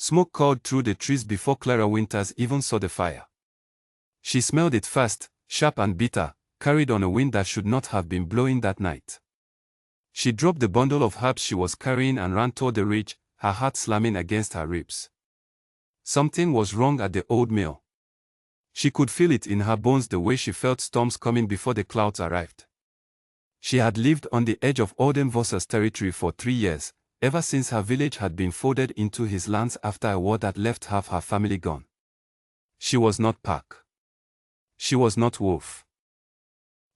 Smoke curled through the trees before Clara Winters even saw the fire. She smelled it fast, sharp and bitter, carried on a wind that should not have been blowing that night. She dropped the bundle of herbs she was carrying and ran toward the ridge, her heart slamming against her ribs. Something was wrong at the old mill. She could feel it in her bones the way she felt storms coming before the clouds arrived. She had lived on the edge of Alden Voss's territory for 3 years, ever since her village had been folded into his lands after a war that left half her family gone. She was not Pack. She was not Wolf.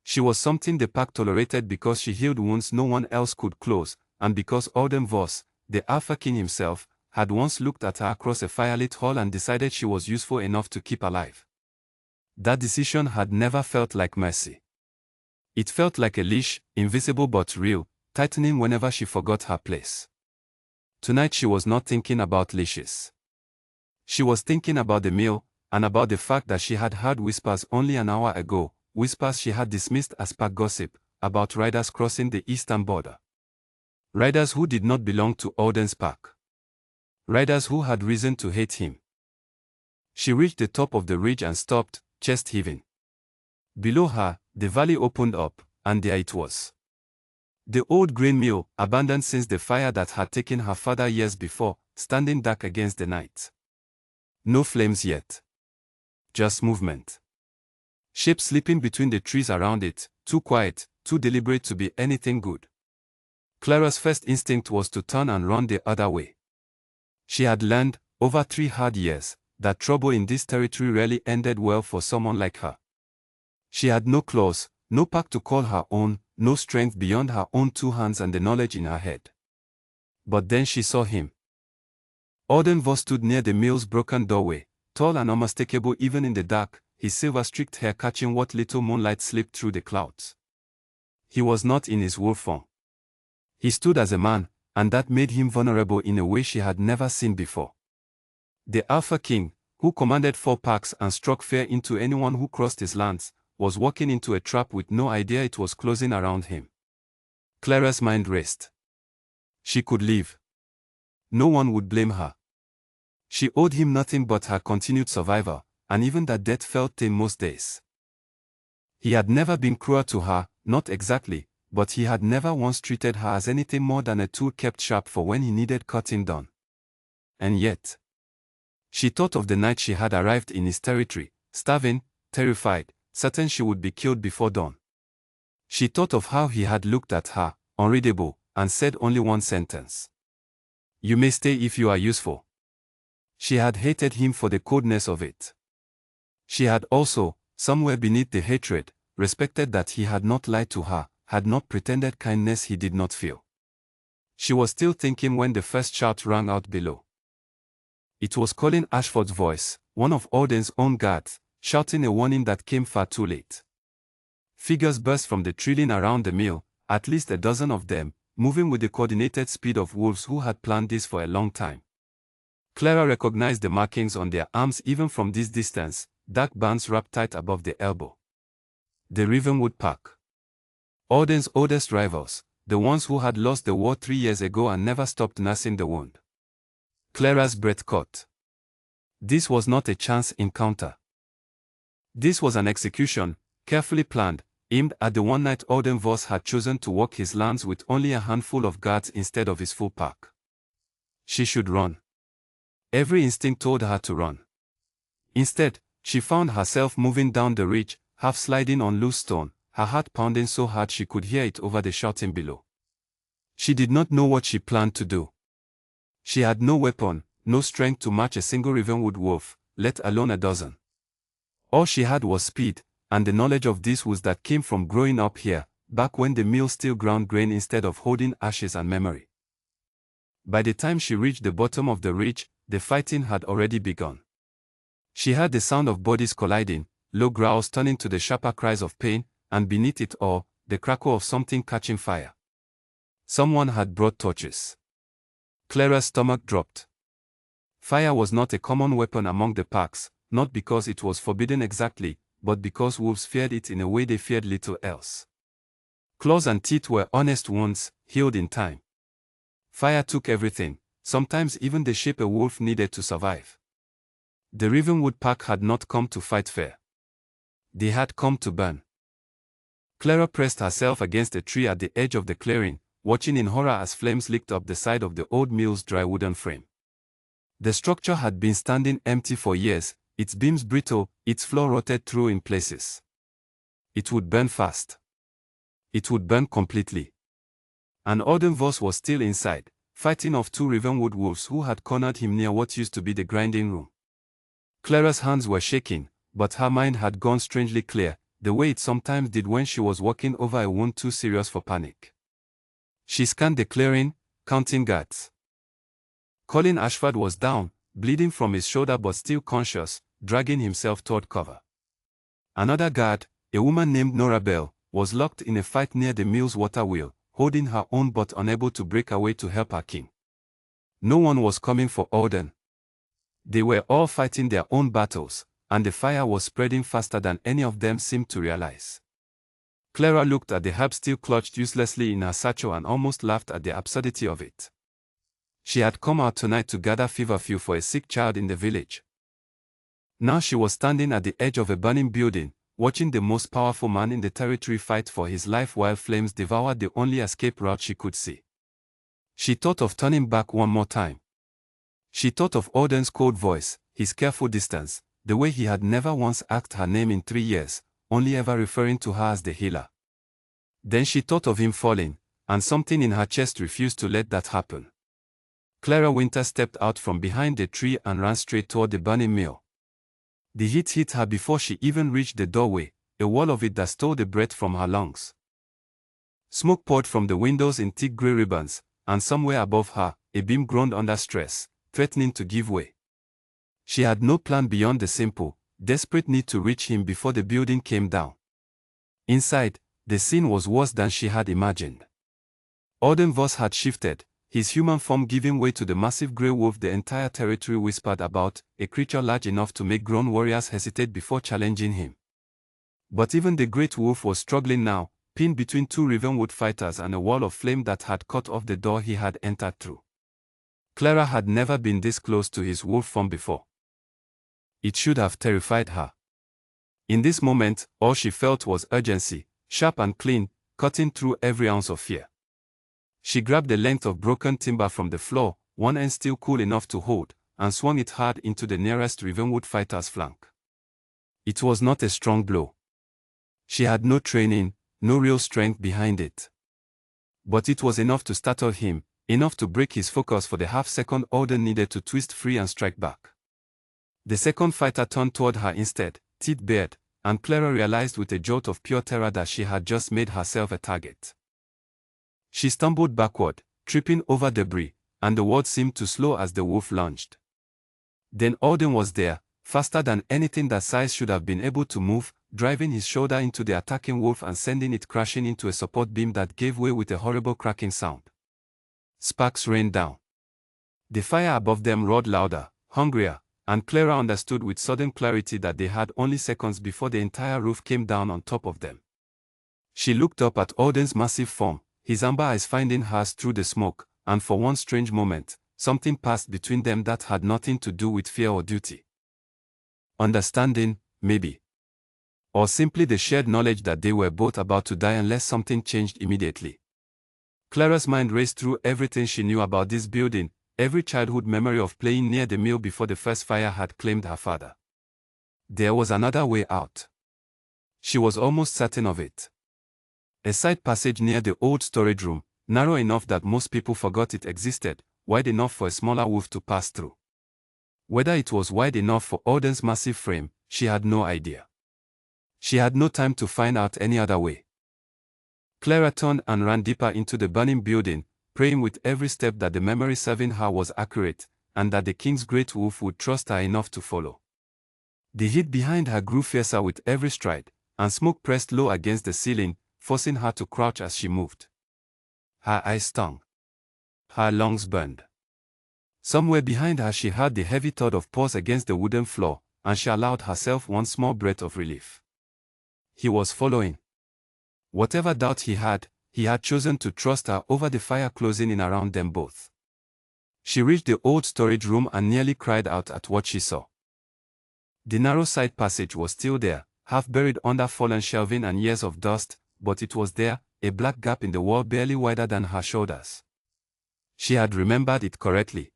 She was something the Pack tolerated because she healed wounds no one else could close, and because Alden Voss, the Alpha King himself, had once looked at her across a firelit hall and decided she was useful enough to keep alive. That decision had never felt like mercy. It felt like a leash, invisible but real, tightening whenever she forgot her place. Tonight she was not thinking about leashes. She was thinking about the meal, and about the fact that she had heard whispers only an hour ago, whispers she had dismissed as Pack gossip, about riders crossing the eastern border. Riders who did not belong to Alden's Pack. Riders who had reason to hate him. She reached the top of the ridge and stopped, chest heaving. Below her, the valley opened up, and there it was. The old grain mill, abandoned since the fire that had taken her father years before, standing dark against the night. No flames yet. Just movement. Shapes slipping between the trees around it, too quiet, too deliberate to be anything good. Clara's first instinct was to turn and run the other way. She had learned, over 3 hard years, that trouble in this territory rarely ended well for someone like her. She had no claws, no Pack to call her own, no strength beyond her own 2 hands and the knowledge in her head. But then she saw him. Alden Voss stood near the mill's broken doorway, tall and unmistakable even in the dark, his silver-streaked hair catching what little moonlight slipped through the clouds. He was not in his wolf form. He stood as a man, and that made him vulnerable in a way she had never seen before. The Alpha King, who commanded 4 packs and struck fear into anyone who crossed his lands, was walking into a trap with no idea it was closing around him. Clara's mind raced. She could leave. No one would blame her. She owed him nothing but her continued survival, and even that death felt tame most days. He had never been cruel to her, not exactly, but he had never once treated her as anything more than a tool kept sharp for when he needed cutting done. And yet, she thought of the night she had arrived in his territory, starving, terrified, certain she would be killed before dawn. She thought of how he had looked at her, unreadable, and said only one sentence. "You may stay if you are useful." She had hated him for the coldness of it. She had also, somewhere beneath the hatred, respected that he had not lied to her, had not pretended kindness he did not feel. She was still thinking when the first shout rang out below. It was Colin Ashford's voice, one of Alden's own guards, shouting a warning that came far too late. Figures burst from the treeline around the mill, at least a dozen of them, moving with the coordinated speed of wolves who had planned this for a long time. Clara recognized the markings on their arms even from this distance, dark bands wrapped tight above the elbow. The Ravenwood Pack. Alden's oldest rivals, the ones who had lost the war 3 years ago and never stopped nursing the wound. Clara's breath caught. This was not a chance encounter. This was an execution, carefully planned, aimed at the one night Alden Voss had chosen to walk his lands with only a handful of guards instead of his full pack. She should run. Every instinct told her to run. Instead, she found herself moving down the ridge, half sliding on loose stone, her heart pounding so hard she could hear it over the shouting below. She did not know what she planned to do. She had no weapon, no strength to match a single Ravenwood wolf, let alone a dozen. All she had was speed, and the knowledge of this was that came from growing up here, back when the mill still ground grain instead of holding ashes and memory. By the time she reached the bottom of the ridge, the fighting had already begun. She heard the sound of bodies colliding, low growls turning to the sharper cries of pain, and beneath it all, the crackle of something catching fire. Someone had brought torches. Clara's stomach dropped. Fire was not a common weapon among the packs, not because it was forbidden exactly, but because wolves feared it in a way they feared little else. Claws and teeth were honest wounds, healed in time. Fire took everything, sometimes even the shape a wolf needed to survive. The Ravenwood pack had not come to fight fair. They had come to burn. Clara pressed herself against a tree at the edge of the clearing, watching in horror as flames licked up the side of the old mill's dry wooden frame. The structure had been standing empty for years, its beams brittle, its floor rotted through in places. It would burn fast. It would burn completely. And Auden Voss was still inside, fighting off two Ravenwood wolves who had cornered him near what used to be the grinding room. Clara's hands were shaking, but her mind had gone strangely clear, the way it sometimes did when she was walking over a wound too serious for panic. She scanned the clearing, counting guards. Colin Ashford was down, bleeding from his shoulder but still conscious, dragging himself toward cover. Another guard, a woman named Nora Bell, was locked in a fight near the mill's water wheel, holding her own but unable to break away to help her king. No one was coming for Auden. They were all fighting their own battles, and the fire was spreading faster than any of them seemed to realize. Clara looked at the herb still clutched uselessly in her satchel and almost laughed at the absurdity of it. She had come out tonight to gather feverfew for a sick child in the village. Now she was standing at the edge of a burning building, watching the most powerful man in the territory fight for his life while flames devoured the only escape route she could see. She thought of turning back one more time. She thought of Auden's cold voice, his careful distance, the way he had never once asked her name in 3 years, only ever referring to her as the healer. Then she thought of him falling, and something in her chest refused to let that happen. Clara Winter stepped out from behind the tree and ran straight toward the burning mill. The heat hit her before she even reached the doorway, a wall of it that stole the breath from her lungs. Smoke poured from the windows in thick grey ribbons, and somewhere above her, a beam groaned under stress, threatening to give way. She had no plan beyond the simple, desperate need to reach him before the building came down. Inside, the scene was worse than she had imagined. Auden Voss had shifted, his human form giving way to the massive grey wolf the entire territory whispered about, a creature large enough to make grown warriors hesitate before challenging him. But even the great wolf was struggling now, pinned between two Ravenwood fighters and a wall of flame that had cut off the door he had entered through. Clara had never been this close to his wolf form before. It should have terrified her. In this moment, all she felt was urgency, sharp and clean, cutting through every ounce of fear. She grabbed a length of broken timber from the floor, one end still cool enough to hold, and swung it hard into the nearest Ravenwood fighter's flank. It was not a strong blow. She had no training, no real strength behind it. But it was enough to startle him, enough to break his focus for the half-second Auden needed to twist free and strike back. The second fighter turned toward her instead, teeth bared, and Clara realized with a jolt of pure terror that she had just made herself a target. She stumbled backward, tripping over debris, and the world seemed to slow as the wolf lunged. Then Auden was there, faster than anything that size should have been able to move, driving his shoulder into the attacking wolf and sending it crashing into a support beam that gave way with a horrible cracking sound. Sparks rained down. The fire above them roared louder, hungrier, and Clara understood with sudden clarity that they had only seconds before the entire roof came down on top of them. She looked up at Auden's massive form, his amber eyes finding hers through the smoke, and for one strange moment, something passed between them that had nothing to do with fear or duty. Understanding, maybe. Or simply the shared knowledge that they were both about to die unless something changed immediately. Clara's mind raced through everything she knew about this building, every childhood memory of playing near the mill before the first fire had claimed her father. There was another way out. She was almost certain of it. A side passage near the old storage room, narrow enough that most people forgot it existed, wide enough for a smaller wolf to pass through. Whether it was wide enough for Auden's massive frame, she had no idea. She had no time to find out any other way. Clara turned and ran deeper into the burning building, praying with every step that the memory serving her was accurate, and that the king's great wolf would trust her enough to follow. The heat behind her grew fiercer with every stride, and smoke pressed low against the ceiling, forcing her to crouch as she moved. Her eyes stung. Her lungs burned. Somewhere behind her she heard the heavy thud of paws against the wooden floor, and she allowed herself one small breath of relief. He was following. Whatever doubt he had chosen to trust her over the fire closing in around them both. She reached the old storage room and nearly cried out at what she saw. The narrow side passage was still there, half buried under fallen shelving and years of dust, but it was there, a black gap in the wall barely wider than her shoulders. She had remembered it correctly.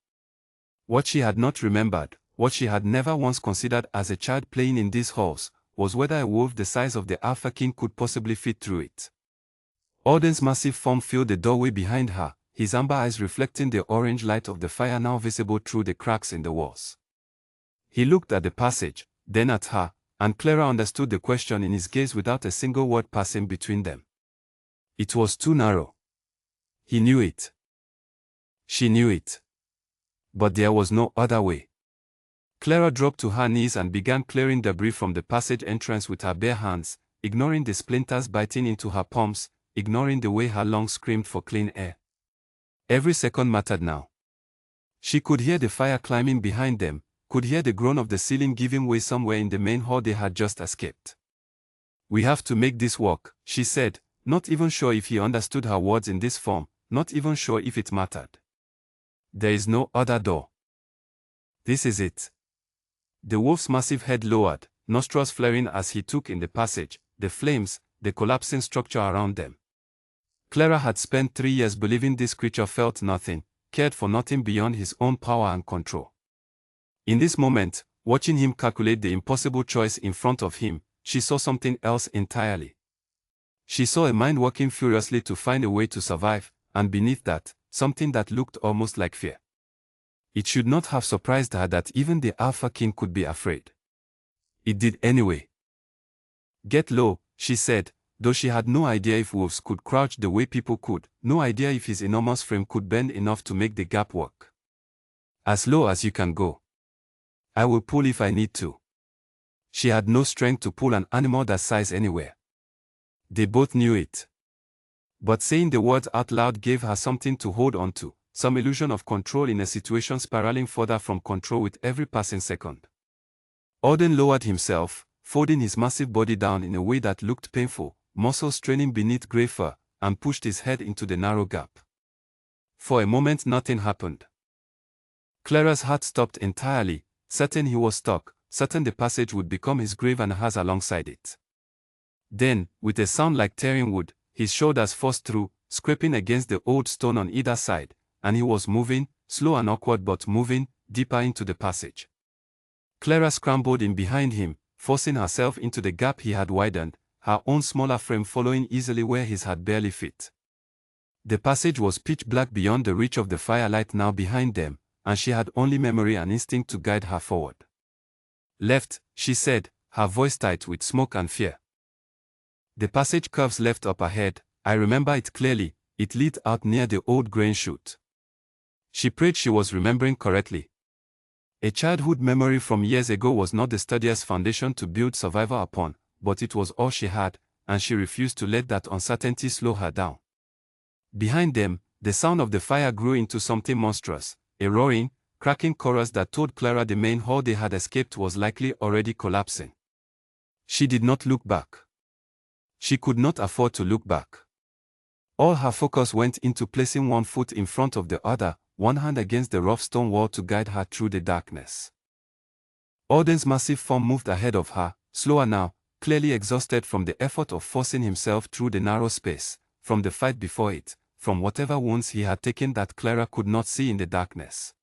What she had not remembered, what she had never once considered as a child playing in these halls, was whether a wolf the size of the Alpha King could possibly fit through it. Auden's massive form filled the doorway behind her, his amber eyes reflecting the orange light of the fire now visible through the cracks in the walls. He looked at the passage, then at her, and Clara understood the question in his gaze without a single word passing between them. It was too narrow. He knew it. She knew it. But there was no other way. Clara dropped to her knees and began clearing debris from the passage entrance with her bare hands, ignoring the splinters biting into her palms, ignoring the way her lungs screamed for clean air. Every second mattered now. She could hear the fire climbing behind them, could hear the groan of the ceiling giving way somewhere in the main hall they had just escaped. "We have to make this work," she said, not even sure if he understood her words in this form, not even sure if it mattered. "There is no other door. This is it." The wolf's massive head lowered, nostrils flaring as he took in the passage, the flames, the collapsing structure around them. Clara had spent 3 years believing this creature felt nothing, cared for nothing beyond his own power and control. In this moment, watching him calculate the impossible choice in front of him, she saw something else entirely. She saw a mind working furiously to find a way to survive, and beneath that, something that looked almost like fear. It should not have surprised her that even the Alpha King could be afraid. It did anyway. "Get low," she said, though she had no idea if wolves could crouch the way people could, no idea if his enormous frame could bend enough to make the gap work. "As low as you can go. I will pull if I need to." She had no strength to pull an animal that size anywhere. They both knew it. But saying the words out loud gave her something to hold on to, some illusion of control in a situation spiraling further from control with every passing second. Auden lowered himself, folding his massive body down in a way that looked painful, muscles straining beneath grey fur, and pushed his head into the narrow gap. For a moment nothing happened. Clara's heart stopped entirely, certain he was stuck, certain the passage would become his grave and hers alongside it. Then, with a sound like tearing wood, his shoulders forced through, scraping against the old stone on either side, and he was moving, slow and awkward but moving, deeper into the passage. Clara scrambled in behind him, forcing herself into the gap he had widened, her own smaller frame following easily where his had barely fit. The passage was pitch black beyond the reach of the firelight now behind them, and she had only memory and instinct to guide her forward. "Left," she said, her voice tight with smoke and fear. The passage curves left up ahead, I remember it clearly, it lit out near the old grain chute. She prayed she was remembering correctly. A childhood memory from years ago was not the sturdiest foundation to build survival upon, but it was all she had, and she refused to let that uncertainty slow her down. Behind them, the sound of the fire grew into something monstrous, a roaring, cracking chorus that told Clara the main hall they had escaped was likely already collapsing. She did not look back. She could not afford to look back. All her focus went into placing one foot in front of the other, one hand against the rough stone wall to guide her through the darkness. Auden's massive form moved ahead of her, slower now, clearly exhausted from the effort of forcing himself through the narrow space, from the fight before it, from whatever wounds he had taken that Clara could not see in the darkness.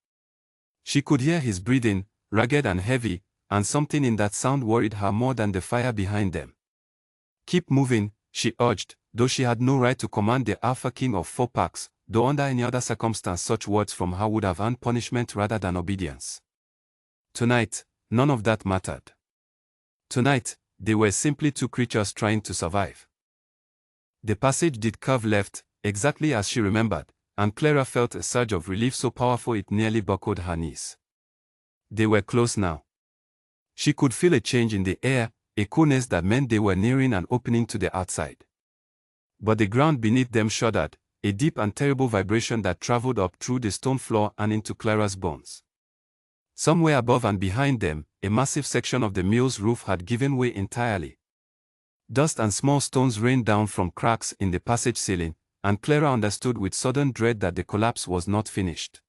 She could hear his breathing, ragged and heavy, and something in that sound worried her more than the fire behind them. "Keep moving," she urged, though she had no right to command the Alpha King of 4 packs, though under any other circumstance such words from her would have earned punishment rather than obedience. Tonight, none of that mattered. Tonight, they were simply 2 creatures trying to survive. The passage did curve left, exactly as she remembered, and Clara felt a surge of relief so powerful it nearly buckled her knees. They were close now. She could feel a change in the air, a coolness that meant they were nearing an opening to the outside. But the ground beneath them shuddered, a deep and terrible vibration that traveled up through the stone floor and into Clara's bones. Somewhere above and behind them, a massive section of the mill's roof had given way entirely. Dust and small stones rained down from cracks in the passage ceiling, and Clara understood with sudden dread that the collapse was not finished.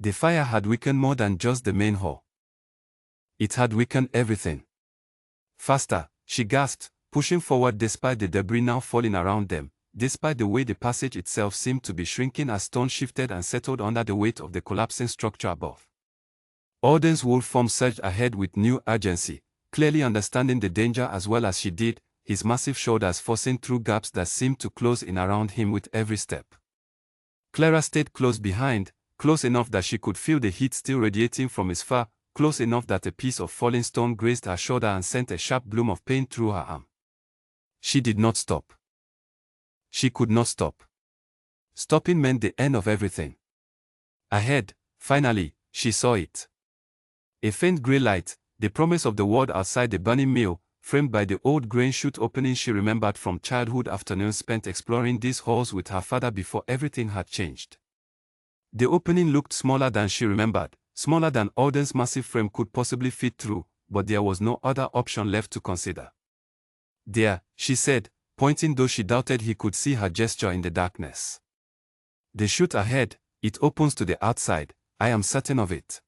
The fire had weakened more than just the main hall. It had weakened everything. Faster, she gasped, pushing forward despite the debris now falling around them, despite the way the passage itself seemed to be shrinking as stone shifted and settled under the weight of the collapsing structure above. Alden's wolf form surged ahead with new urgency, clearly understanding the danger as well as she did, his massive shoulders forcing through gaps that seemed to close in around him with every step. Clara stayed close behind, close enough that she could feel the heat still radiating from his fur, close enough that a piece of falling stone grazed her shoulder and sent a sharp bloom of pain through her arm. She did not stop. She could not stop. Stopping meant the end of everything. Ahead, finally, she saw it. A faint grey light, the promise of the world outside the burning mill, framed by the old grain chute opening she remembered from childhood afternoons spent exploring these halls with her father before everything had changed. The opening looked smaller than she remembered, smaller than Alden's massive frame could possibly fit through, but there was no other option left to consider. There, she said, pointing though she doubted he could see her gesture in the darkness. The chute ahead, it opens to the outside, I am certain of it.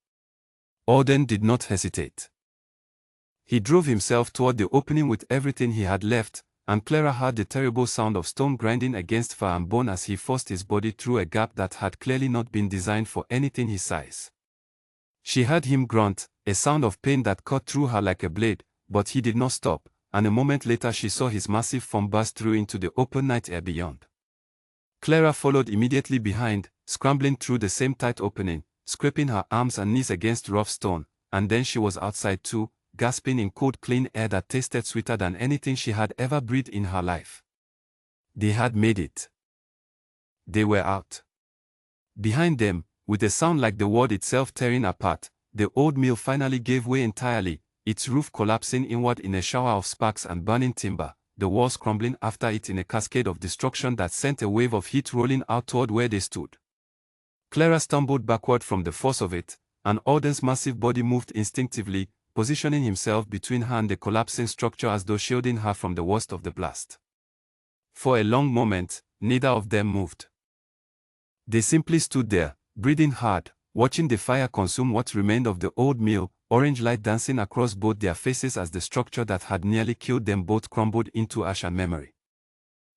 Alden did not hesitate. He drove himself toward the opening with everything he had left, and Clara heard the terrible sound of stone grinding against fur and bone as he forced his body through a gap that had clearly not been designed for anything his size. She heard him grunt, a sound of pain that cut through her like a blade, but he did not stop, and a moment later she saw his massive form burst through into the open night air beyond. Clara followed immediately behind, scrambling through the same tight opening, scraping her arms and knees against rough stone, and then she was outside too, gasping in cold clean air that tasted sweeter than anything she had ever breathed in her life. They had made it. They were out. Behind them, with a sound like the world itself tearing apart, the old mill finally gave way entirely, its roof collapsing inward in a shower of sparks and burning timber, the walls crumbling after it in a cascade of destruction that sent a wave of heat rolling out toward where they stood. Clara stumbled backward from the force of it, and Alden's massive body moved instinctively, positioning himself between her and the collapsing structure as though shielding her from the worst of the blast. For a long moment, neither of them moved. They simply stood there, breathing hard, watching the fire consume what remained of the old mill, orange light dancing across both their faces as the structure that had nearly killed them both crumbled into ash and memory.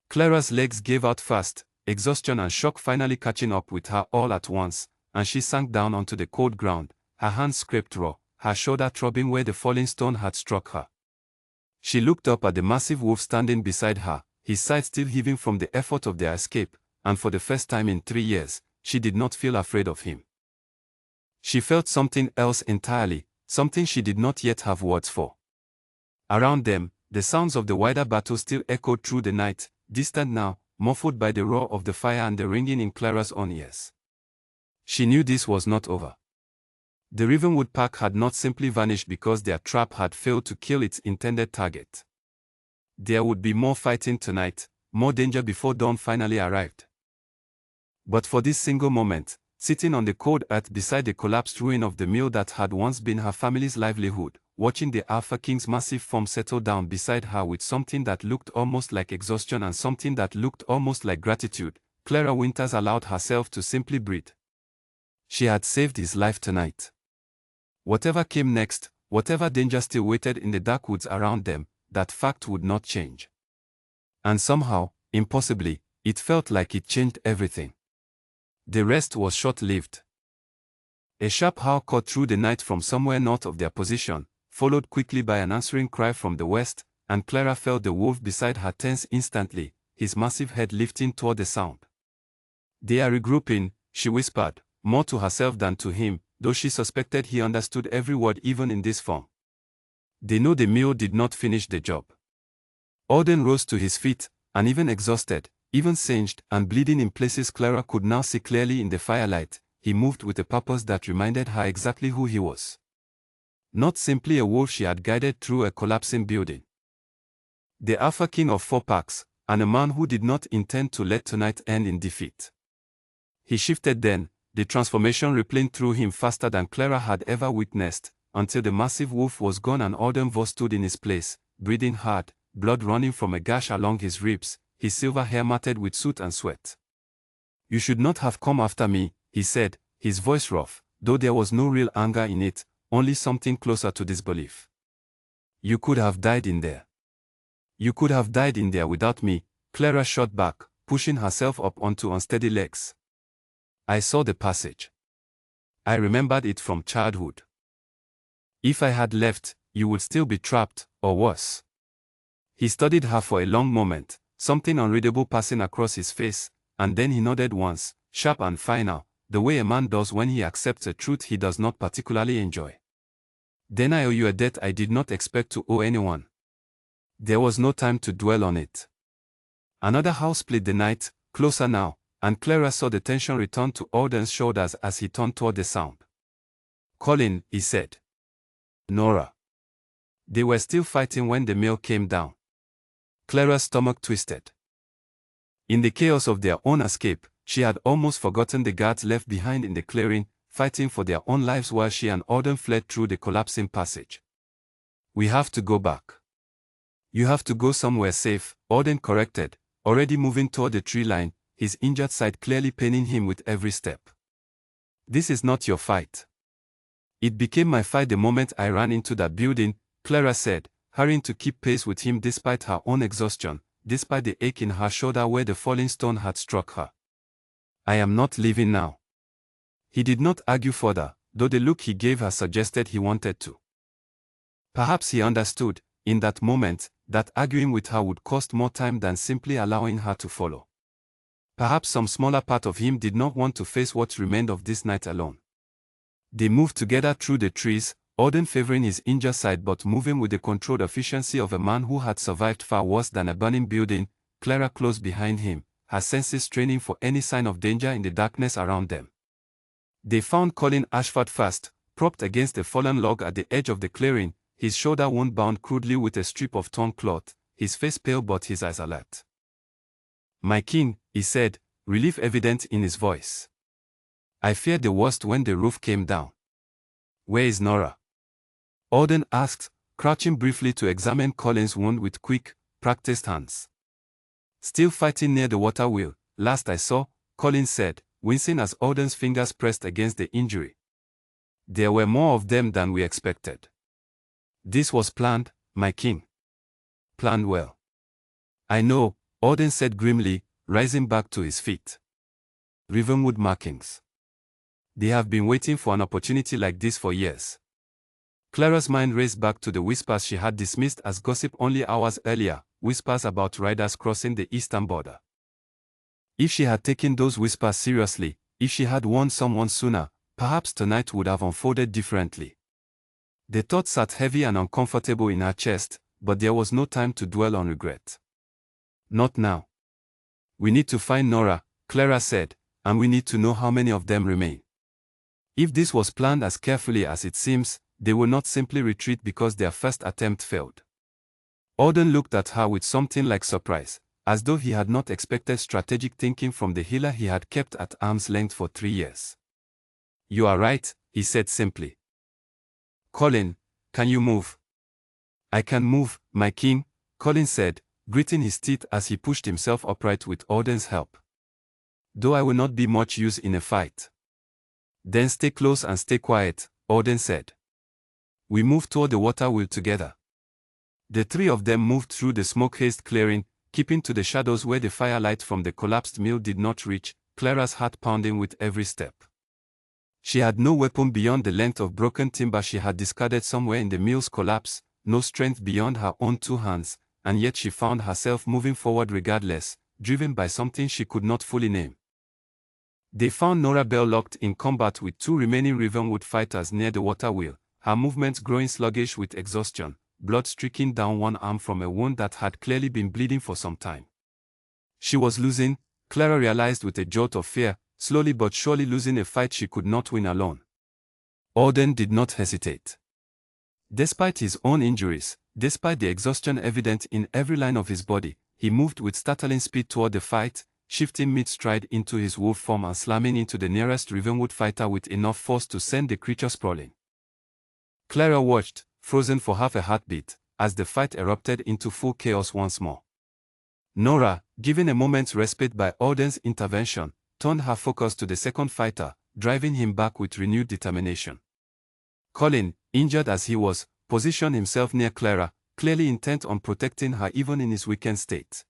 Clara's legs gave out fast, exhaustion and shock finally catching up with her all at once, and she sank down onto the cold ground, her hands scraped raw, her shoulder throbbing where the falling stone had struck her. She looked up at the massive wolf standing beside her, his side still heaving from the effort of their escape, and for the first time in 3 years, she did not feel afraid of him. She felt something else entirely, something she did not yet have words for. Around them, the sounds of the wider battle still echoed through the night, distant now, muffled by the roar of the fire and the ringing in Clara's own ears. She knew this was not over. The Ravenwood pack had not simply vanished because their trap had failed to kill its intended target. There would be more fighting tonight, more danger before dawn finally arrived. But for this single moment, sitting on the cold earth beside the collapsed ruin of the mill that had once been her family's livelihood, watching the Alpha King's massive form settle down beside her with something that looked almost like exhaustion and something that looked almost like gratitude, Clara Winters allowed herself to simply breathe. She had saved his life tonight. Whatever came next, whatever danger still waited in the dark woods around them, that fact would not change. And somehow, impossibly, it felt like it changed everything. The rest was short-lived. A sharp howl cut through the night from somewhere north of their position, followed quickly by an answering cry from the west, and Clara felt the wolf beside her tense instantly, his massive head lifting toward the sound. "They are regrouping," she whispered, more to herself than to him, though she suspected he understood every word even in this form. "They know the mill did not finish the job." Alden rose to his feet, and even exhausted, even singed and bleeding in places Clara could now see clearly in the firelight, he moved with a purpose that reminded her exactly who he was. Not simply a wolf she had guided through a collapsing building. The Alpha King of 4 packs, and a man who did not intend to let tonight end in defeat. He shifted then, the transformation rippling through him faster than Clara had ever witnessed, until the massive wolf was gone and Alden Voss stood in his place, breathing hard, blood running from a gash along his ribs, his silver hair matted with soot and sweat. "You should not have come after me," he said, his voice rough, though there was no real anger in it, only something closer to disbelief. You could have died in there. You could have died in there without me, Clara shot back, pushing herself up onto unsteady legs. I saw the passage. I remembered it from childhood. If I had left, you would still be trapped, or worse. He studied her for a long moment, something unreadable passing across his face, and then he nodded once, sharp and final, the way a man does when he accepts a truth he does not particularly enjoy. Then I owe you a debt I did not expect to owe anyone. There was no time to dwell on it. Another house split the night, closer now, and Clara saw the tension return to Alden's shoulders as he turned toward the sound. Colin, he said. Nora. They were still fighting when the mail came down. Clara's stomach twisted. In the chaos of their own escape, she had almost forgotten the guards left behind in the clearing, fighting for their own lives while she and Alden fled through the collapsing passage. We have to go back. You have to go somewhere safe, Alden corrected, already moving toward the tree line, his injured side clearly paining him with every step. This is not your fight. It became my fight the moment I ran into that building, Clara said, hurrying to keep pace with him despite her own exhaustion, despite the ache in her shoulder where the falling stone had struck her. I am not leaving now. He did not argue further, though the look he gave her suggested he wanted to. Perhaps he understood, in that moment, that arguing with her would cost more time than simply allowing her to follow. Perhaps some smaller part of him did not want to face what remained of this night alone. They moved together through the trees, Alden favoring his injured side but moving with the controlled efficiency of a man who had survived far worse than a burning building, Clara close behind him, her senses straining for any sign of danger in the darkness around them. They found Colin Ashford fast, propped against a fallen log at the edge of the clearing, his shoulder wound bound crudely with a strip of torn cloth, his face pale but his eyes alert. My king, he said, relief evident in his voice. I feared the worst when the roof came down. Where is Nora? Alden asked, crouching briefly to examine Colin's wound with quick, practiced hands. Still fighting near the water wheel, last I saw, Colin said, wincing as Alden's fingers pressed against the injury. There were more of them than we expected. This was planned, my king. Planned well. I know, Alden said grimly, rising back to his feet. Rivenwood markings. They have been waiting for an opportunity like this for years. Clara's mind raced back to the whispers she had dismissed as gossip only hours earlier, whispers about riders crossing the eastern border. If she had taken those whispers seriously, if she had warned someone sooner, perhaps tonight would have unfolded differently. The thought sat heavy and uncomfortable in her chest, but there was no time to dwell on regret. Not now. We need to find Nora, Clara said, and we need to know how many of them remain. If this was planned as carefully as it seems, they will not simply retreat because their first attempt failed. Alden looked at her with something like surprise, as though he had not expected strategic thinking from the healer he had kept at arm's length for 3 years. You are right, he said simply. Colin, can you move? I can move, my king, Colin said, gritting his teeth as he pushed himself upright with Alden's help. Though I will not be much use in a fight. Then stay close and stay quiet, Alden said. We moved toward the water wheel together. The three of them moved through the smoke-hazed clearing, keeping to the shadows where the firelight from the collapsed mill did not reach, Clara's heart pounding with every step. She had no weapon beyond the length of broken timber she had discarded somewhere in the mill's collapse, no strength beyond her own 2 hands, and yet she found herself moving forward regardless, driven by something she could not fully name. They found Nora Bell locked in combat with 2 remaining Rivenwood fighters near the water wheel, her movements growing sluggish with exhaustion, blood streaking down one arm from a wound that had clearly been bleeding for some time. She was losing, Clara realized with a jolt of fear, slowly but surely losing a fight she could not win alone. Alden did not hesitate. Despite his own injuries, despite the exhaustion evident in every line of his body, he moved with startling speed toward the fight, shifting mid-stride into his wolf form and slamming into the nearest Rivenwood fighter with enough force to send the creature sprawling. Clara watched, frozen for half a heartbeat, as the fight erupted into full chaos once more. Nora, given a moment's respite by Alden's intervention, turned her focus to the second fighter, driving him back with renewed determination. Colin, injured as he was, positioned himself near Clara, clearly intent on protecting her even in his weakened state.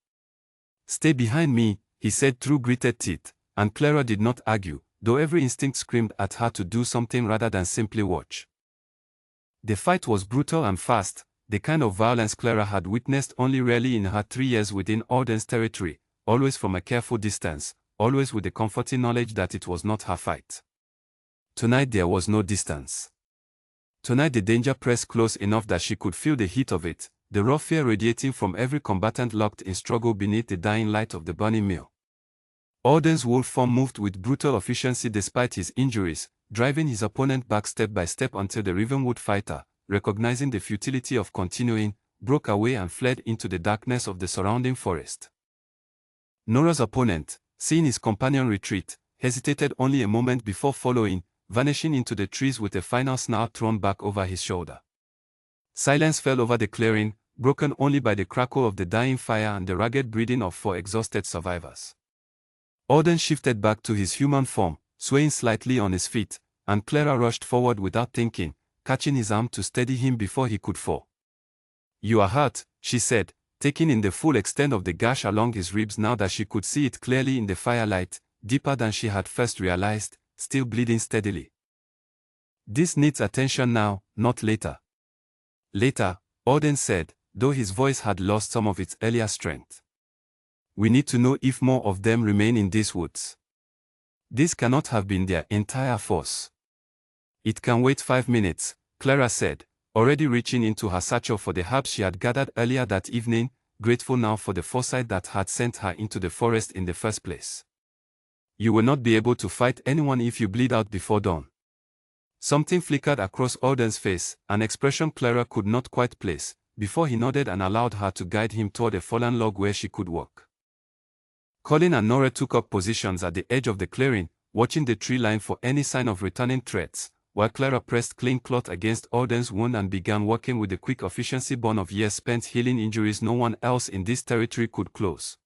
"Stay behind me," he said through gritted teeth, and Clara did not argue, though every instinct screamed at her to do something rather than simply watch. The fight was brutal and fast, the kind of violence Clara had witnessed only rarely in her 3 years within Alden's territory, always from a careful distance, always with the comforting knowledge that it was not her fight. Tonight there was no distance. Tonight the danger pressed close enough that she could feel the heat of it, the raw fear radiating from every combatant locked in struggle beneath the dying light of the burning mill. Alden's wolf form moved with brutal efficiency despite his injuries, driving his opponent back step by step until the Ravenwood fighter, recognizing the futility of continuing, broke away and fled into the darkness of the surrounding forest. Nora's opponent, seeing his companion retreat, hesitated only a moment before following, vanishing into the trees with a final snarl thrown back over his shoulder. Silence fell over the clearing, broken only by the crackle of the dying fire and the ragged breathing of 4 exhausted survivors. Alden shifted back to his human form, swaying slightly on his feet, and Clara rushed forward without thinking, catching his arm to steady him before he could fall. "You are hurt," she said, taking in the full extent of the gash along his ribs now that she could see it clearly in the firelight, deeper than she had first realized, still bleeding steadily. "This needs attention now, not later." "Later," Alden said, though his voice had lost some of its earlier strength. "We need to know if more of them remain in these woods. This cannot have been their entire force." "It can wait 5 minutes," Clara said, already reaching into her satchel for the herbs she had gathered earlier that evening, grateful now for the foresight that had sent her into the forest in the first place. "You will not be able to fight anyone if you bleed out before dawn." Something flickered across Alden's face, an expression Clara could not quite place, before he nodded and allowed her to guide him toward a fallen log where she could walk. Colin and Nora took up positions at the edge of the clearing, watching the tree line for any sign of returning threats, while Clara pressed clean cloth against Alden's wound and began working with the quick efficiency born of years spent healing injuries no one else in this territory could close.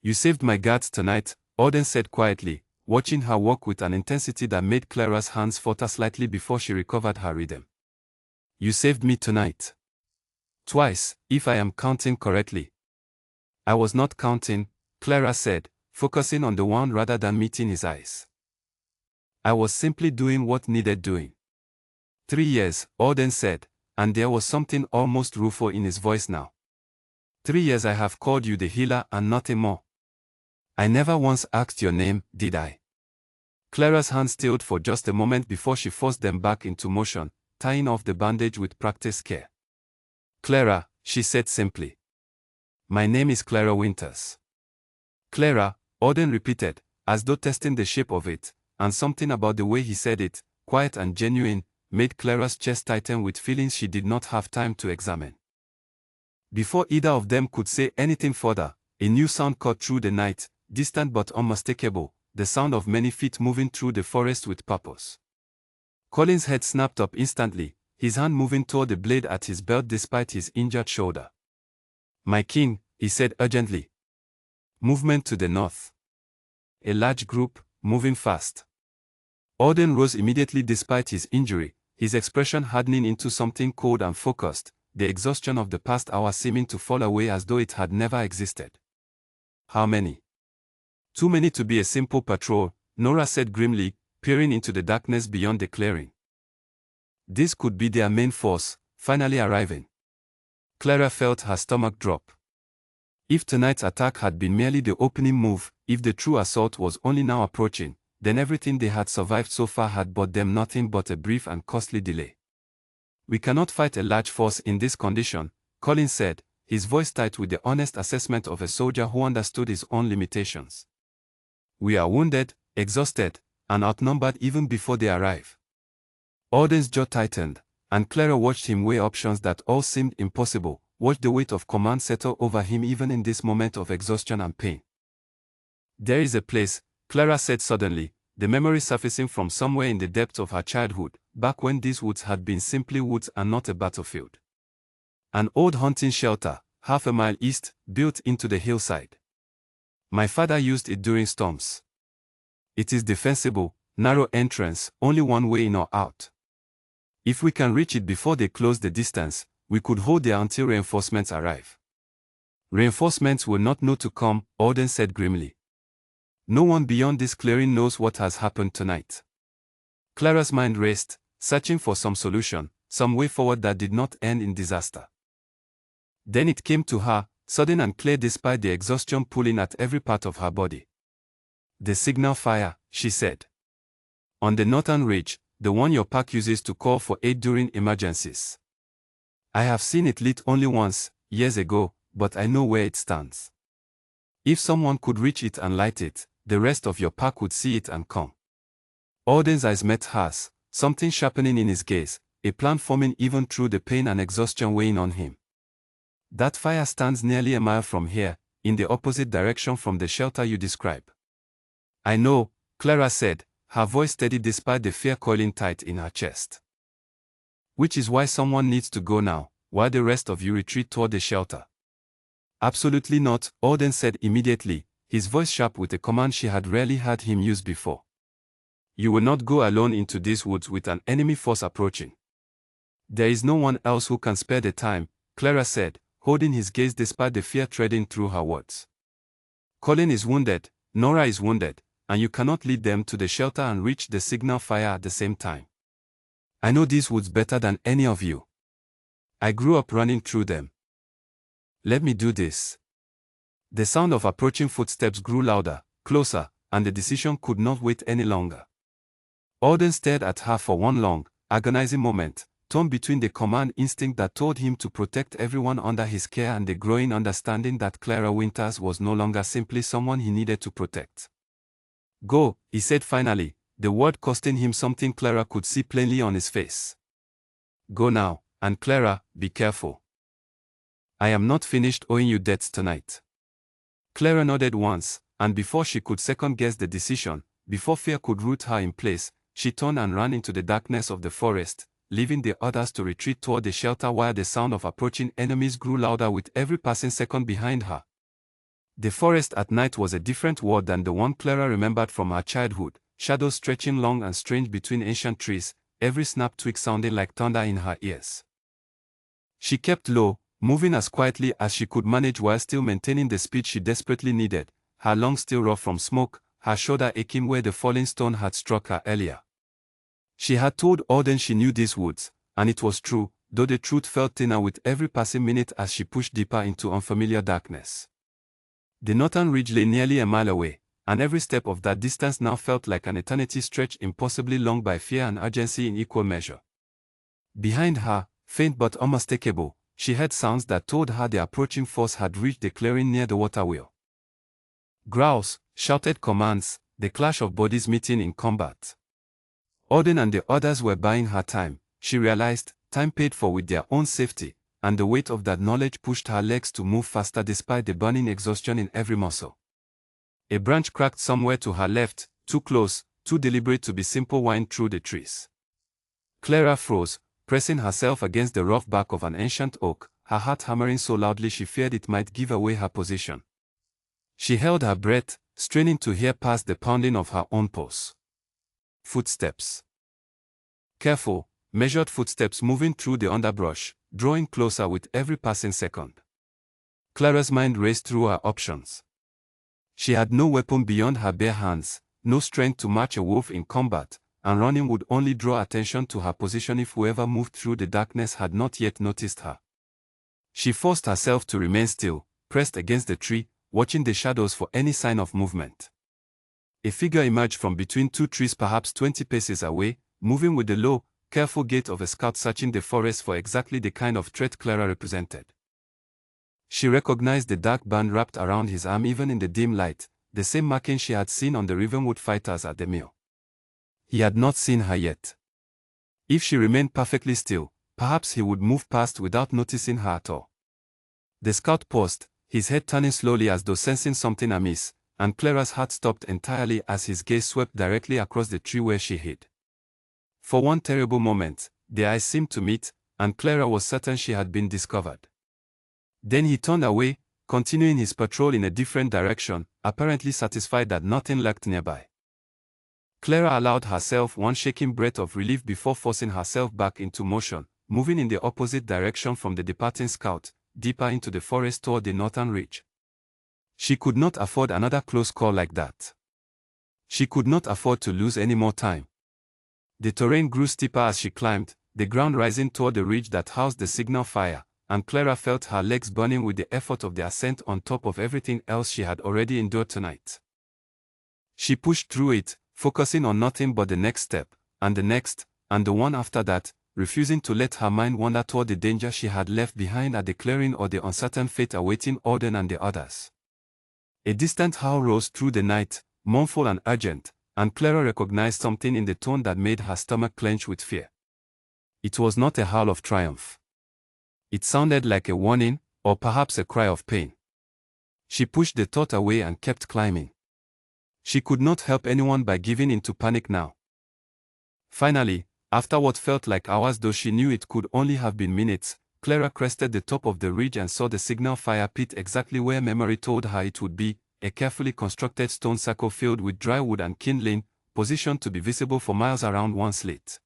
"You saved my guards tonight," Alden said quietly, watching her work with an intensity that made Clara's hands falter slightly before she recovered her rhythm. "You saved me tonight. Twice, if I am counting correctly." "I was not counting," Clara said, focusing on the wound rather than meeting his eyes. "I was simply doing what needed doing." 3 years, Alden said, and there was something almost rueful in his voice now. 3 years I have called you the healer and nothing more. I never once asked your name, did I?" Clara's hands stilled for just a moment before she forced them back into motion, tying off the bandage with practiced care. "Clara," she said simply. "My name is Clara Winters." "Clara," Alden repeated, as though testing the shape of it, and something about the way he said it, quiet and genuine, made Clara's chest tighten with feelings she did not have time to examine. Before either of them could say anything further, a new sound cut through the night, distant but unmistakable, the sound of many feet moving through the forest with purpose. Colin's head snapped up instantly, his hand moving toward the blade at his belt despite his injured shoulder. "My king," he said urgently. Movement to the north. A large group, moving fast. Alden rose immediately despite his injury, his expression hardening into something cold and focused, the exhaustion of the past hour seeming to fall away as though it had never existed. "How many?" "Too many to be a simple patrol," Nora said grimly, peering into the darkness beyond the clearing. This could be their main force, finally arriving. Clara felt her stomach drop. If tonight's attack had been merely the opening move, if the true assault was only now approaching, then everything they had survived so far had brought them nothing but a brief and costly delay. "We cannot fight a large force in this condition," Colin said, his voice tight with the honest assessment of a soldier who understood his own limitations. "We are wounded, exhausted, and outnumbered even before they arrive." Alden's jaw tightened, and Clara watched him weigh options that all seemed impossible, watched the weight of command settle over him even in this moment of exhaustion and pain. "There is a place," Clara said suddenly, the memory surfacing from somewhere in the depths of her childhood, back when these woods had been simply woods and not a battlefield. An old hunting shelter, half a mile east, built into the hillside. My father used it during storms. It is defensible, narrow entrance, only one way in or out. If we can reach it before they close the distance, we could hold there until reinforcements arrive. Reinforcements will not know to come, Alden said grimly. No one beyond this clearing knows what has happened tonight. Clara's mind raced, searching for some solution, some way forward that did not end in disaster. Then it came to her, sudden and clear despite the exhaustion pulling at every part of her body. The signal fire, she said. On the northern ridge, the one your pack uses to call for aid during emergencies. I have seen it lit only once, years ago, but I know where it stands. If someone could reach it and light it, the rest of your pack would see it and come. Alden's eyes met hers, something sharpening in his gaze, a plan forming even through the pain and exhaustion weighing on him. That fire stands nearly a mile from here, in the opposite direction from the shelter you describe. I know, Clara said, her voice steady despite the fear coiling tight in her chest. Which is why someone needs to go now, while the rest of you retreat toward the shelter. Absolutely not, Alden said immediately, his voice sharp with a command she had rarely heard him use before. You will not go alone into these woods with an enemy force approaching. There is no one else who can spare the time, Clara said, holding his gaze despite the fear threading through her words. Colin is wounded, Nora is wounded, and you cannot lead them to the shelter and reach the signal fire at the same time. I know these woods better than any of you. I grew up running through them. Let me do this. The sound of approaching footsteps grew louder, closer, and the decision could not wait any longer. Alden stared at her for one long, agonizing moment, torn between the command instinct that told him to protect everyone under his care and the growing understanding that Clara Winters was no longer simply someone he needed to protect. Go, he said finally, the word costing him something Clara could see plainly on his face. Go now, and Clara, be careful. I am not finished owing you debts tonight. Clara nodded once, and before she could second-guess the decision, before fear could root her in place, she turned and ran into the darkness of the forest, leaving the others to retreat toward the shelter while the sound of approaching enemies grew louder with every passing second behind her. The forest at night was a different world than the one Clara remembered from her childhood, shadows stretching long and strange between ancient trees, every snap twig sounding like thunder in her ears. She kept low, moving as quietly as she could manage while still maintaining the speed she desperately needed, her lungs still raw from smoke, her shoulder aching where the falling stone had struck her earlier. She had told Alden she knew these woods, and it was true, though the truth felt thinner with every passing minute as she pushed deeper into unfamiliar darkness. The northern ridge lay nearly a mile away, and every step of that distance now felt like an eternity stretched impossibly long by fear and urgency in equal measure. Behind her, faint but unmistakable, she heard sounds that told her the approaching force had reached the clearing near the water wheel. Growls, shouted commands, the clash of bodies meeting in combat. Alden and the others were buying her time, she realized, time paid for with their own safety, and the weight of that knowledge pushed her legs to move faster despite the burning exhaustion in every muscle. A branch cracked somewhere to her left, too close, too deliberate to be simple wind through the trees. Clara froze, pressing herself against the rough bark of an ancient oak, her heart hammering so loudly she feared it might give away her position. She held her breath, straining to hear past the pounding of her own pulse. Footsteps. Careful, measured footsteps moving through the underbrush, drawing closer with every passing second. Clara's mind raced through her options. She had no weapon beyond her bare hands, no strength to match a wolf in combat, and running would only draw attention to her position if whoever moved through the darkness had not yet noticed her. She forced herself to remain still, pressed against the tree, watching the shadows for any sign of movement. A figure emerged from between two trees perhaps 20 paces away, moving with the low, careful gait of a scout searching the forest for exactly the kind of threat Clara represented. She recognized the dark band wrapped around his arm even in the dim light, the same marking she had seen on the Rivenwood fighters at the mill. He had not seen her yet. If she remained perfectly still, perhaps he would move past without noticing her at all. The scout paused, his head turning slowly as though sensing something amiss, and Clara's heart stopped entirely as his gaze swept directly across the tree where she hid. For one terrible moment, their eyes seemed to meet, and Clara was certain she had been discovered. Then he turned away, continuing his patrol in a different direction, apparently satisfied that nothing lurked nearby. Clara allowed herself one shaking breath of relief before forcing herself back into motion, moving in the opposite direction from the departing scout, deeper into the forest toward the northern ridge. She could not afford another close call like that. She could not afford to lose any more time. The terrain grew steeper as she climbed, the ground rising toward the ridge that housed the signal fire, and Clara felt her legs burning with the effort of the ascent on top of everything else she had already endured tonight. She pushed through it, focusing on nothing but the next step, and the next, and the one after that, refusing to let her mind wander toward the danger she had left behind at the clearing or the uncertain fate awaiting Auden and the others. A distant howl rose through the night, mournful and urgent, and Clara recognized something in the tone that made her stomach clench with fear. It was not a howl of triumph. It sounded like a warning, or perhaps a cry of pain. She pushed the thought away and kept climbing. She could not help anyone by giving into panic now. Finally, after what felt like hours, though she knew it could only have been minutes, Clara crested the top of the ridge and saw the signal fire pit exactly where memory told her it would be, a carefully constructed stone circle filled with dry wood and kindling, positioned to be visible for miles around one slit.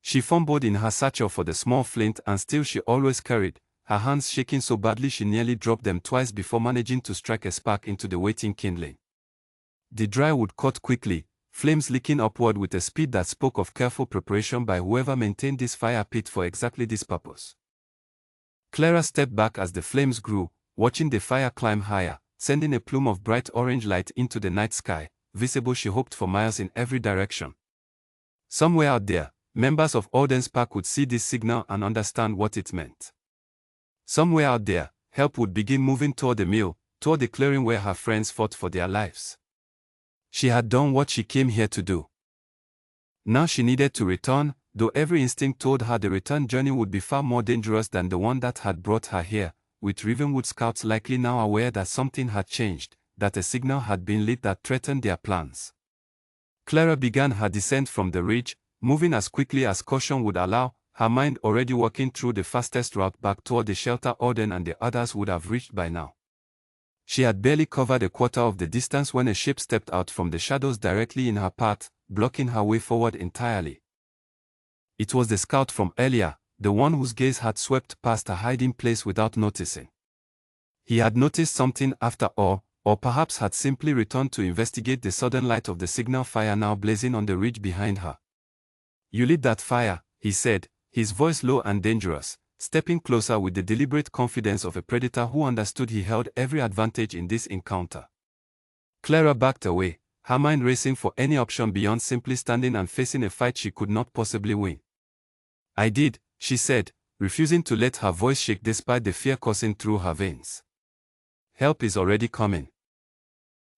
She fumbled in her satchel for the small flint and steel she always carried, her hands shaking so badly she nearly dropped them twice before managing to strike a spark into the waiting kindling. The dry wood caught quickly, flames licking upward with a speed that spoke of careful preparation by whoever maintained this fire pit for exactly this purpose. Clara stepped back as the flames grew, watching the fire climb higher, sending a plume of bright orange light into the night sky, visible she hoped for miles in every direction. Somewhere out there, members of Auden's pack would see this signal and understand what it meant. Somewhere out there, help would begin moving toward the mill, toward the clearing where her friends fought for their lives. She had done what she came here to do. Now she needed to return, though every instinct told her the return journey would be far more dangerous than the one that had brought her here, with Ravenwood scouts likely now aware that something had changed, that a signal had been lit that threatened their plans. Clara began her descent from the ridge, moving as quickly as caution would allow, her mind already working through the fastest route back toward the shelter Auden and the others would have reached by now. She had barely covered a quarter of the distance when a shape stepped out from the shadows directly in her path, blocking her way forward entirely. It was the scout from earlier, the one whose gaze had swept past her hiding place without noticing. He had noticed something after all, or perhaps had simply returned to investigate the sudden light of the signal fire now blazing on the ridge behind her. "You lit that fire," he said, his voice low and dangerous, stepping closer with the deliberate confidence of a predator who understood he held every advantage in this encounter. Clara backed away, her mind racing for any option beyond simply standing and facing a fight she could not possibly win. "I did," she said, refusing to let her voice shake despite the fear coursing through her veins. "Help is already coming.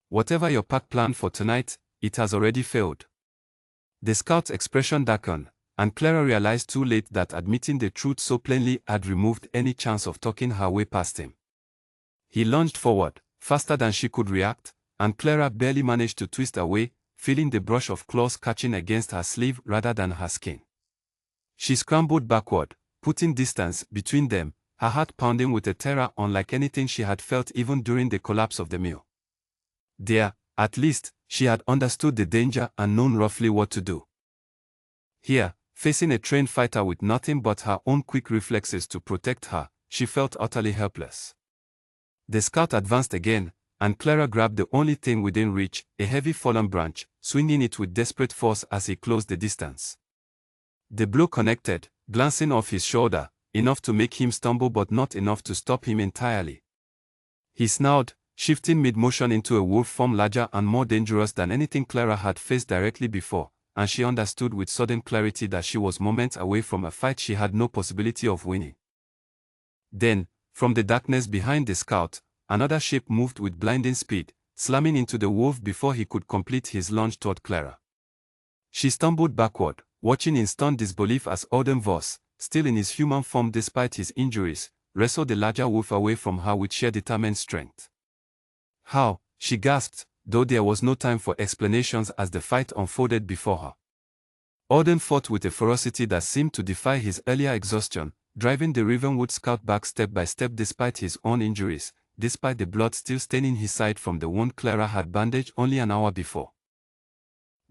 Whatever your pack planned for tonight, it has already failed." The scout's expression darkened, and Clara realized too late that admitting the truth so plainly had removed any chance of talking her way past him. He lunged forward, faster than she could react, and Clara barely managed to twist away, feeling the brush of claws catching against her sleeve rather than her skin. She scrambled backward, putting distance between them, her heart pounding with a terror unlike anything she had felt even during the collapse of the mill. There, at least, she had understood the danger and known roughly what to do. Here, facing a trained fighter with nothing but her own quick reflexes to protect her, she felt utterly helpless. The scout advanced again, and Clara grabbed the only thing within reach, a heavy fallen branch, swinging it with desperate force as he closed the distance. The blow connected, glancing off his shoulder, enough to make him stumble but not enough to stop him entirely. He snarled, shifting mid-motion into a wolf form larger and more dangerous than anything Clara had faced directly before, and she understood with sudden clarity that she was moments away from a fight she had no possibility of winning. Then, from the darkness behind the scout, another shape moved with blinding speed, slamming into the wolf before he could complete his lunge toward Clara. She stumbled backward, watching in stunned disbelief as Auden Voss, still in his human form despite his injuries, wrestled the larger wolf away from her with sheer determined strength. "How?" she gasped, though there was no time for explanations as the fight unfolded before her. Auden fought with a ferocity that seemed to defy his earlier exhaustion, driving the Ravenwood scout back step by step despite his own injuries, despite the blood still staining his side from the wound Clara had bandaged only an hour before.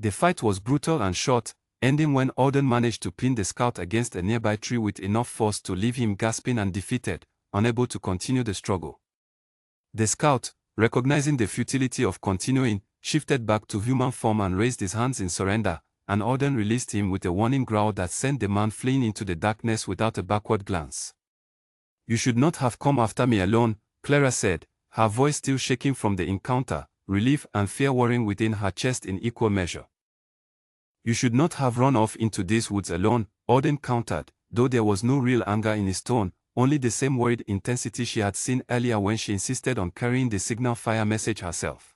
The fight was brutal and short, ending when Alden managed to pin the scout against a nearby tree with enough force to leave him gasping and defeated, unable to continue the struggle. The scout, recognizing the futility of continuing, shifted back to human form and raised his hands in surrender, and Alden released him with a warning growl that sent the man fleeing into the darkness without a backward glance. "You should not have come after me alone," Clara said, her voice still shaking from the encounter, relief and fear warring within her chest in equal measure. "You should not have run off into these woods alone," Alden countered, though there was no real anger in his tone, only the same worried intensity she had seen earlier when she insisted on carrying the signal fire message herself.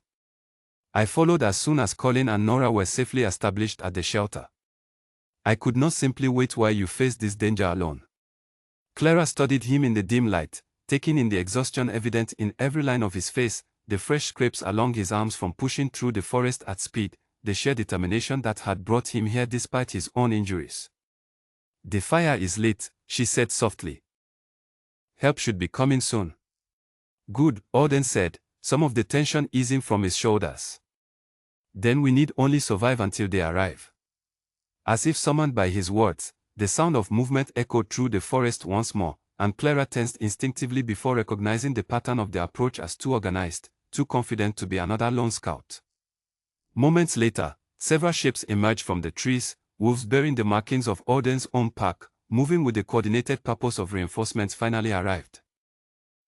"I followed as soon as Colin and Nora were safely established at the shelter. I could not simply wait while you faced this danger alone." Clara studied him in the dim light, taking in the exhaustion evident in every line of his face, the fresh scrapes along his arms from pushing through the forest at speed, the sheer determination that had brought him here despite his own injuries. "The fire is lit," she said softly. "Help should be coming soon." "Good," Alden said, some of the tension easing from his shoulders. "Then we need only survive until they arrive." As if summoned by his words, the sound of movement echoed through the forest once more, and Clara tensed instinctively before recognizing the pattern of the approach as too organized, too confident to be another lone scout. Moments later, several shapes emerged from the trees, wolves bearing the markings of Alden's own pack, moving with the coordinated purpose of reinforcements finally arrived.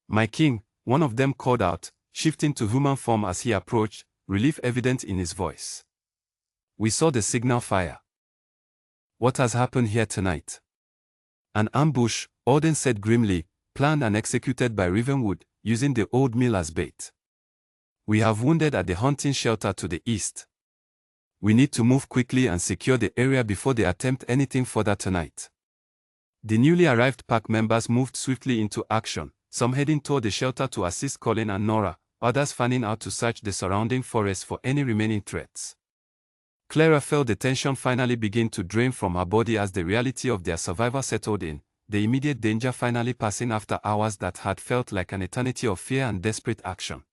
"My king," one of them called out, shifting to human form as he approached, relief evident in his voice. "We saw the signal fire. What has happened here tonight?" "An ambush," Alden said grimly, "planned and executed by Ravenwood, using the old mill as bait. We have wounded at the hunting shelter to the east. We need to move quickly and secure the area before they attempt anything further tonight." The newly arrived pack members moved swiftly into action, some heading toward the shelter to assist Colin and Nora, others fanning out to search the surrounding forest for any remaining threats. Clara felt the tension finally begin to drain from her body as the reality of their survival settled in, the immediate danger finally passing after hours that had felt like an eternity of fear and desperate action.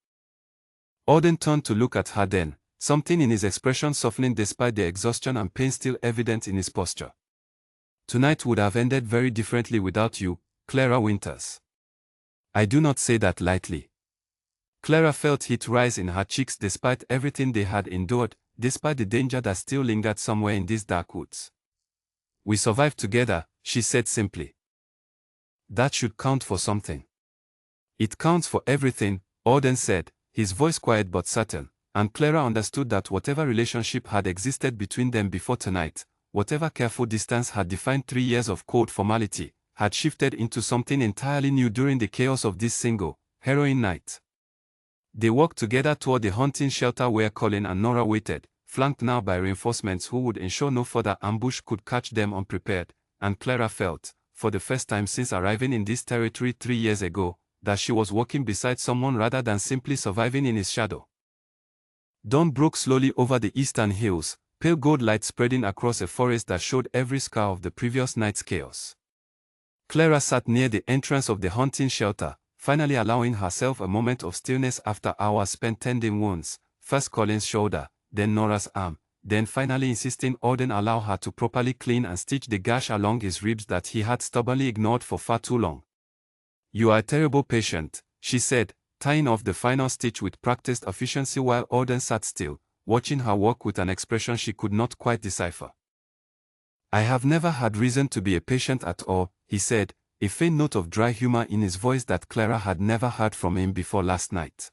Alden turned to look at her then, something in his expression softening despite the exhaustion and pain still evident in his posture. "Tonight would have ended very differently without you, Clara Winters. I do not say that lightly." Clara felt heat rise in her cheeks despite everything they had endured, despite the danger that still lingered somewhere in these dark woods. "We survived together," she said simply. "That should count for something." "It counts for everything," Alden said, his voice quiet but certain, and Clara understood that whatever relationship had existed between them before tonight, whatever careful distance had defined 3 years of cold formality, had shifted into something entirely new during the chaos of this single, harrowing night. They walked together toward the hunting shelter where Colin and Nora waited, flanked now by reinforcements who would ensure no further ambush could catch them unprepared, and Clara felt, for the first time since arriving in this territory 3 years ago, that she was walking beside someone rather than simply surviving in his shadow. Dawn broke slowly over the eastern hills, pale gold light spreading across a forest that showed every scar of the previous night's chaos. Clara sat near the entrance of the hunting shelter, finally allowing herself a moment of stillness after hours spent tending wounds, first Colin's shoulder, then Nora's arm, then finally insisting Alden allow her to properly clean and stitch the gash along his ribs that he had stubbornly ignored for far too long. "You are a terrible patient," she said, tying off the final stitch with practiced efficiency while Alden sat still, watching her work with an expression she could not quite decipher. "I have never had reason to be a patient at all," he said, a faint note of dry humor in his voice that Clara had never heard from him before last night.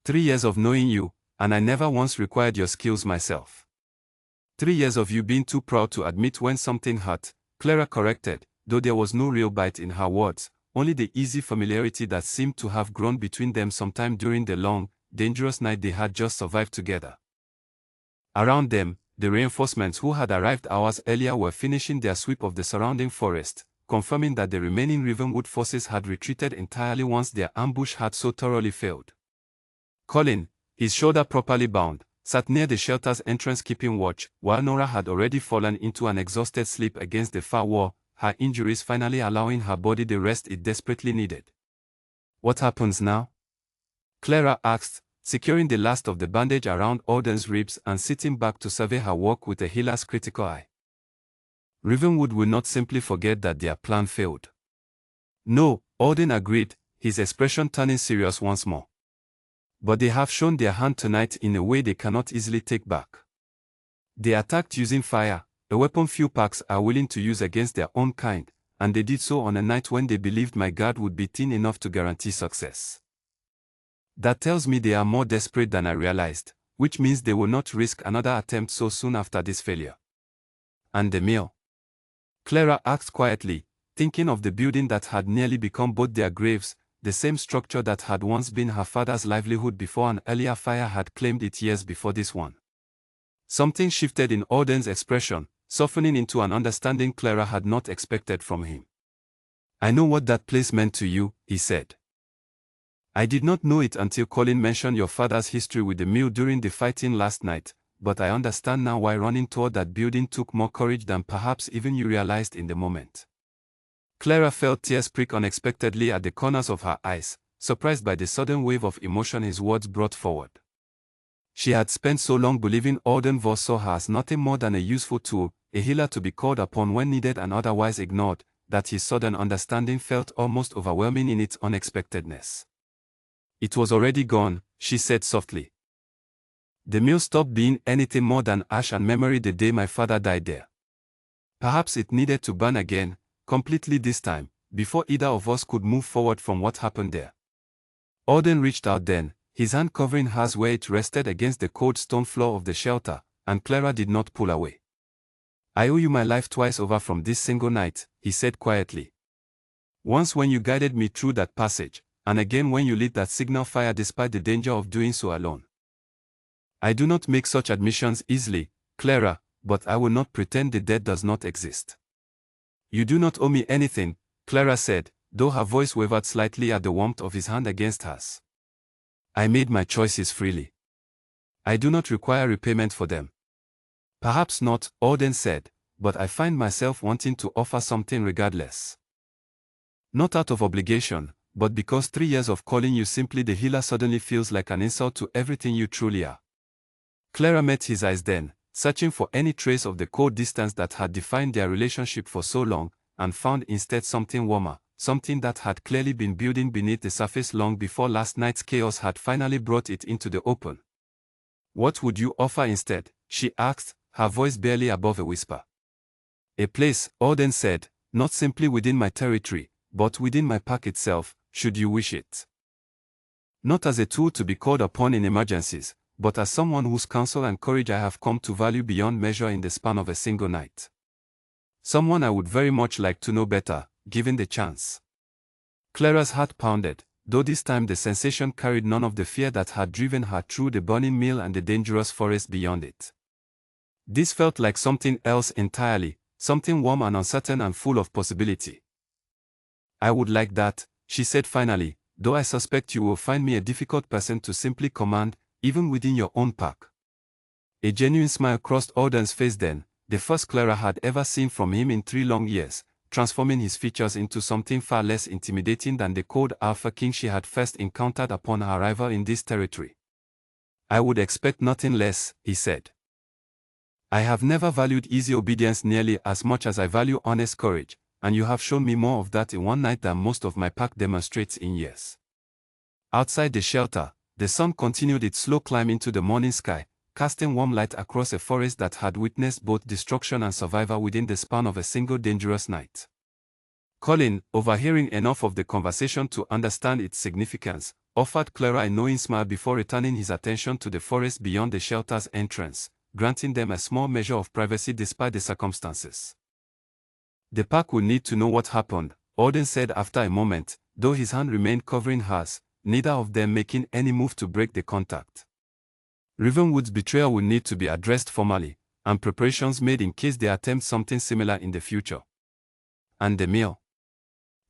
3 years of knowing you, and I never once required your skills myself." 3 years of you being too proud to admit when something hurt, Clara corrected, though there was no real bite in her words, only the easy familiarity that seemed to have grown between them sometime during the long, dangerous night they had just survived together. Around them, the reinforcements who had arrived hours earlier were finishing their sweep of the surrounding forest, confirming that the remaining Ravenwood forces had retreated entirely once their ambush had so thoroughly failed. Colin, his shoulder properly bound, sat near the shelter's entrance keeping watch, while Nora had already fallen into an exhausted sleep against the far wall, her injuries finally allowing her body the rest it desperately needed. "What happens now?" Clara asked, securing the last of the bandage around Alden's ribs and sitting back to survey her work with a healer's critical eye. Ravenwood would not simply forget that their plan failed. No, Alden agreed, his expression turning serious once more. But they have shown their hand tonight in a way they cannot easily take back. They attacked using fire, a weapon few packs are willing to use against their own kind, and they did so on a night when they believed my guard would be thin enough to guarantee success. That tells me they are more desperate than I realized, which means they will not risk another attempt so soon after this failure. And the meal? Clara asked quietly, thinking of the building that had nearly become both their graves, the same structure that had once been her father's livelihood before an earlier fire had claimed it years before this one. Something shifted in Alden's expression, softening into an understanding Clara had not expected from him. I know what that place meant to you, he said. I did not know it until Colin mentioned your father's history with the mill during the fighting last night, but I understand now why running toward that building took more courage than perhaps even you realized in the moment. Clara felt tears prick unexpectedly at the corners of her eyes, surprised by the sudden wave of emotion his words brought forward. She had spent so long believing Alden Voss saw her as nothing more than a useful tool, a healer to be called upon when needed and otherwise ignored, that his sudden understanding felt almost overwhelming in its unexpectedness. It was already gone, she said softly. The mill stopped being anything more than ash and memory the day my father died there. Perhaps it needed to burn again, completely this time, before either of us could move forward from what happened there. Alden reached out then, his hand covering hers where it rested against the cold stone floor of the shelter, and Clara did not pull away. I owe you my life twice over from this single night, he said quietly. Once when you guided me through that passage, and again when you lit that signal fire despite the danger of doing so alone. I do not make such admissions easily, Clara, but I will not pretend the dead does not exist. You do not owe me anything, Clara said, though her voice wavered slightly at the warmth of his hand against hers. I made my choices freely. I do not require repayment for them. Perhaps not, Alden said, but I find myself wanting to offer something regardless. Not out of obligation, but because 3 years of calling you simply the healer suddenly feels like an insult to everything you truly are. Clara met his eyes then, searching for any trace of the cold distance that had defined their relationship for so long, and found instead something warmer, something that had clearly been building beneath the surface long before last night's chaos had finally brought it into the open. What would you offer instead? She asked, her voice barely above a whisper. A place, Alden said, not simply within my territory, but within my pack itself, should you wish it. Not as a tool to be called upon in emergencies, but as someone whose counsel and courage I have come to value beyond measure in the span of a single night. Someone I would very much like to know better, given the chance. Clara's heart pounded, though this time the sensation carried none of the fear that had driven her through the burning mill and the dangerous forest beyond it. This felt like something else entirely, something warm and uncertain and full of possibility. I would like that, she said finally, though I suspect you will find me a difficult person to simply command, even within your own pack. A genuine smile crossed Alden's face then, the first Clara had ever seen from him in 3 long years, transforming his features into something far less intimidating than the cold alpha king she had first encountered upon her arrival in this territory. I would expect nothing less, he said. I have never valued easy obedience nearly as much as I value honest courage, and you have shown me more of that in one night than most of my pack demonstrates in years. Outside the shelter, the sun continued its slow climb into the morning sky, casting warm light across a forest that had witnessed both destruction and survival within the span of a single dangerous night. Colin, overhearing enough of the conversation to understand its significance, offered Clara a knowing smile before returning his attention to the forest beyond the shelter's entrance, granting them a small measure of privacy despite the circumstances. The pack will need to know what happened, Alden said after a moment, though his hand remained covering hers, neither of them making any move to break the contact. Ravenwood's betrayal will need to be addressed formally, and preparations made in case they attempt something similar in the future. And the meal?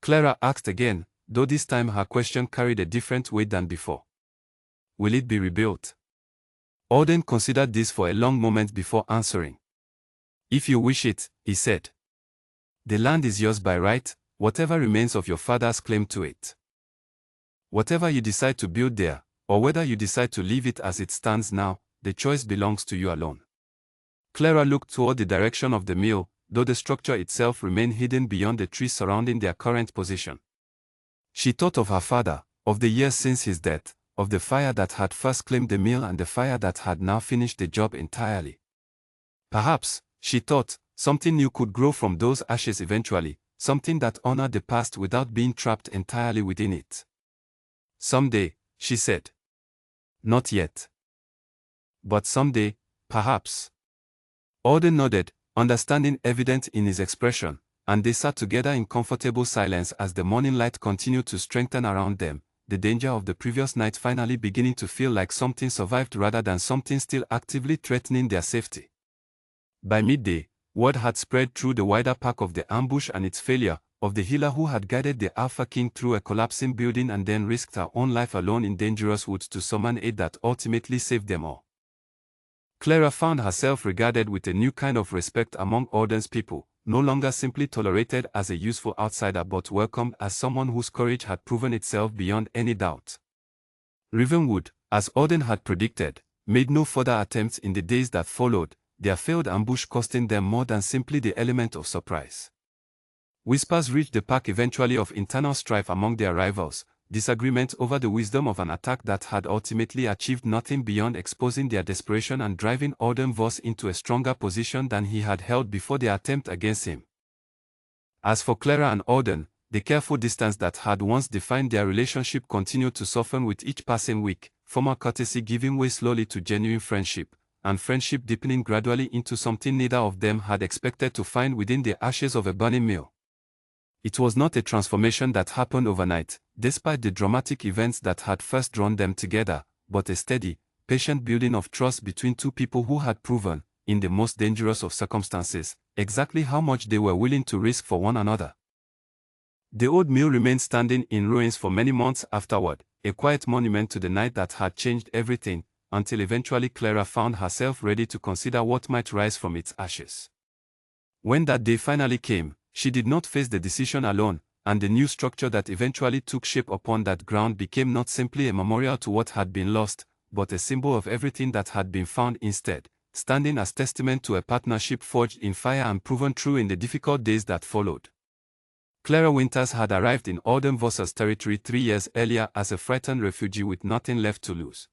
Clara asked again, though this time her question carried a different weight than before. Will it be rebuilt? Alden considered this for a long moment before answering. If you wish it, he said. The land is yours by right, whatever remains of your father's claim to it. Whatever you decide to build there, or whether you decide to leave it as it stands now, the choice belongs to you alone. Clara looked toward the direction of the mill, though the structure itself remained hidden beyond the trees surrounding their current position. She thought of her father, of the years since his death, of the fire that had first claimed the mill and the fire that had now finished the job entirely. Perhaps, she thought, something new could grow from those ashes eventually, something that honored the past without being trapped entirely within it. Someday, she said. Not yet. But someday, perhaps. Auden nodded, understanding evident in his expression, and they sat together in comfortable silence as the morning light continued to strengthen around them, the danger of the previous night finally beginning to feel like something survived rather than something still actively threatening their safety. By midday, word had spread through the wider pack of the ambush and its failure, of the healer who had guided the Alpha King through a collapsing building and then risked her own life alone in dangerous woods to summon aid that ultimately saved them all. Clara found herself regarded with a new kind of respect among Auden's people, no longer simply tolerated as a useful outsider but welcomed as someone whose courage had proven itself beyond any doubt. Ravenwood, as Auden had predicted, made no further attempts in the days that followed, their failed ambush costing them more than simply the element of surprise. Whispers reached the pack eventually of internal strife among their rivals, disagreement over the wisdom of an attack that had ultimately achieved nothing beyond exposing their desperation and driving Auden Voss into a stronger position than he had held before the attempt against him. As for Clara and Auden, the careful distance that had once defined their relationship continued to soften with each passing week, former courtesy giving way slowly to genuine friendship, and friendship deepening gradually into something neither of them had expected to find within the ashes of a burning mill. It was not a transformation that happened overnight, despite the dramatic events that had first drawn them together, but a steady, patient building of trust between two people who had proven, in the most dangerous of circumstances, exactly how much they were willing to risk for one another. The old mill remained standing in ruins for many months afterward, a quiet monument to the night that had changed everything, until eventually Clara found herself ready to consider what might rise from its ashes. When that day finally came, she did not face the decision alone, and the new structure that eventually took shape upon that ground became not simply a memorial to what had been lost, but a symbol of everything that had been found instead, standing as testament to a partnership forged in fire and proven true in the difficult days that followed. Clara Winters had arrived in Auden Voss's territory 3 years earlier as a frightened refugee with nothing left to lose.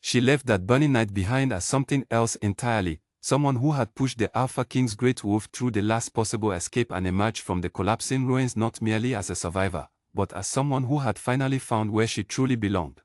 She left that burning night behind as something else entirely, someone who had pushed the Alpha King's great wolf through the last possible escape and emerged from the collapsing ruins not merely as a survivor, but as someone who had finally found where she truly belonged.